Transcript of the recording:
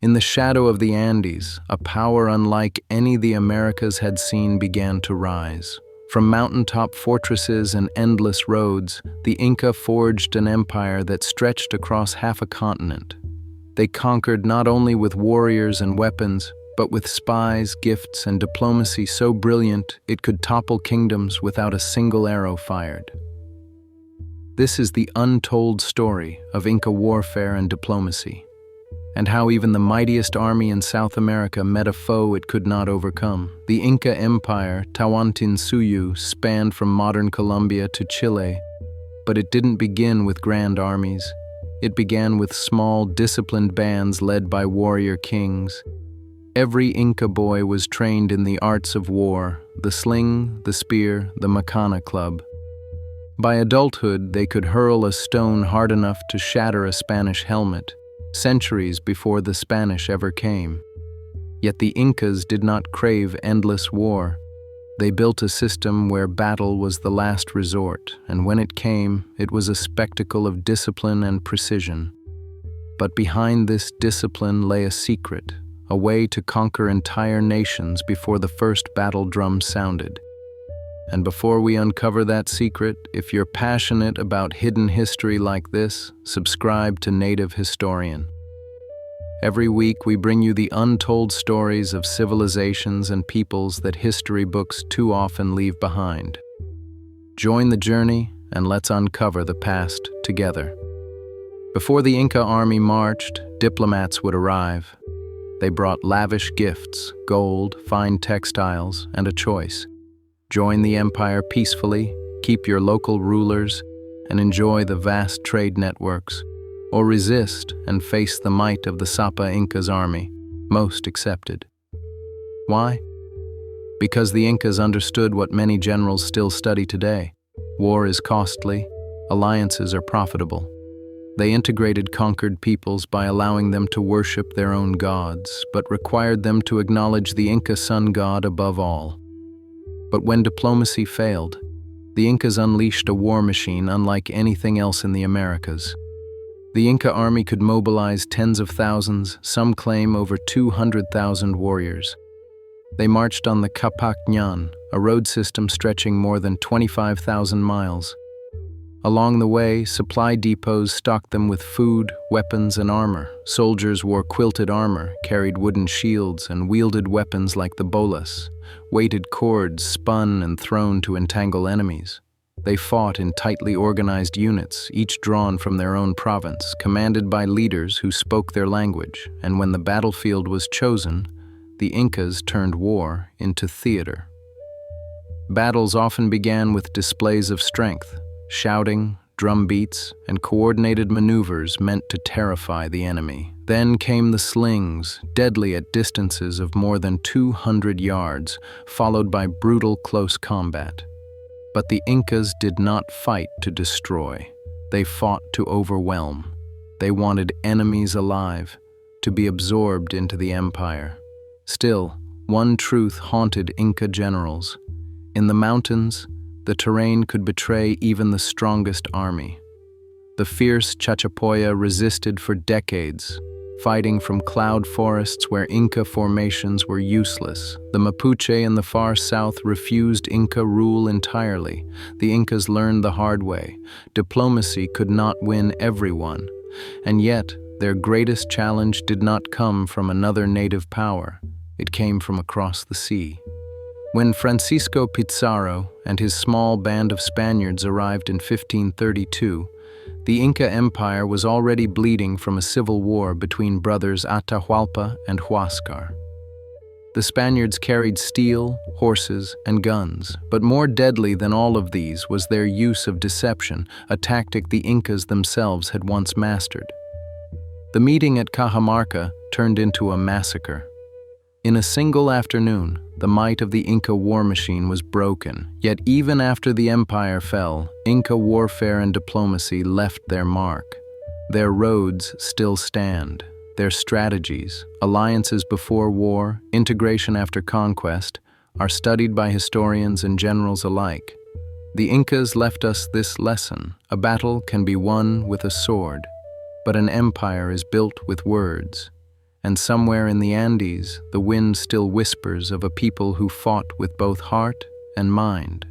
In the shadow of the Andes, a power unlike any the Americas had seen began to rise. From mountaintop fortresses and endless roads, the Inca forged an empire that stretched across half a continent. They conquered not only with warriors and weapons, but with spies, gifts, and diplomacy so brilliant it could topple kingdoms without a single arrow fired. This is the untold story of Inca warfare and diplomacy, and how even the mightiest army in South America met a foe it could not overcome. The Inca Empire, Tawantinsuyu, spanned from modern Colombia to Chile, but it didn't begin with grand armies. It began with small, disciplined bands led by warrior kings. Every Inca boy was trained in the arts of war, the sling, the spear, the macana club. By adulthood, they could hurl a stone hard enough to shatter a Spanish helmet, centuries before the Spanish ever came. Yet the Incas did not crave endless war. They built a system where battle was the last resort, and when it came, it was a spectacle of discipline and precision. But behind this discipline lay a secret, a way to conquer entire nations before the first battle drum sounded. And before we uncover that secret, if you're passionate about hidden history like this, subscribe to Native Historian. Every week we bring you the untold stories of civilizations and peoples that history books too often leave behind. Join the journey and let's uncover the past together. Before the Inca army marched, diplomats would arrive. They brought lavish gifts, gold, fine textiles, and a choice. Join the empire peacefully, keep your local rulers, and enjoy the vast trade networks, or resist and face the might of the Sapa Incas army, most accepted. Why? Because the Incas understood what many generals still study today. War is costly, alliances are profitable. They integrated conquered peoples by allowing them to worship their own gods, but required them to acknowledge the Inca sun god above all. But when diplomacy failed, the Incas unleashed a war machine unlike anything else in the Americas. The Inca army could mobilize tens of thousands, some claim over 200,000 warriors. They marched on the Capac Ñan, a road system stretching more than 25,000 miles. Along the way, supply depots stocked them with food, weapons, and armor. Soldiers wore quilted armor, carried wooden shields, and wielded weapons like the bolas, weighted cords spun and thrown to entangle enemies. They fought in tightly organized units, each drawn from their own province, commanded by leaders who spoke their language, and when the battlefield was chosen, the Incas turned war into theater. Battles often began with displays of strength, shouting, drum beats, and coordinated maneuvers meant to terrify the enemy. Then came the slings, deadly at distances of more than 200 yards, followed by brutal close combat. But the Incas did not fight to destroy. They fought to overwhelm. They wanted enemies alive, to be absorbed into the empire. Still, one truth haunted Inca generals. In the mountains, the terrain could betray even the strongest army. The fierce Chachapoya resisted for decades, fighting from cloud forests where Inca formations were useless. The Mapuche in the far south refused Inca rule entirely. The Incas learned the hard way. Diplomacy could not win everyone, and yet their greatest challenge did not come from another native power. It came from across the sea. When Francisco Pizarro and his small band of Spaniards arrived in 1532, the Inca Empire was already bleeding from a civil war between brothers Atahualpa and Huáscar. The Spaniards carried steel, horses, and guns, but more deadly than all of these was their use of deception, a tactic the Incas themselves had once mastered. The meeting at Cajamarca turned into a massacre. In a single afternoon, the might of the Inca war machine was broken. Yet even after the empire fell, Inca warfare and diplomacy left their mark. Their roads still stand. Their strategies, alliances before war, integration after conquest, are studied by historians and generals alike. The Incas left us this lesson: a battle can be won with a sword, but an empire is built with words. and somewhere in the Andes, the wind still whispers of a people who fought with both heart and mind.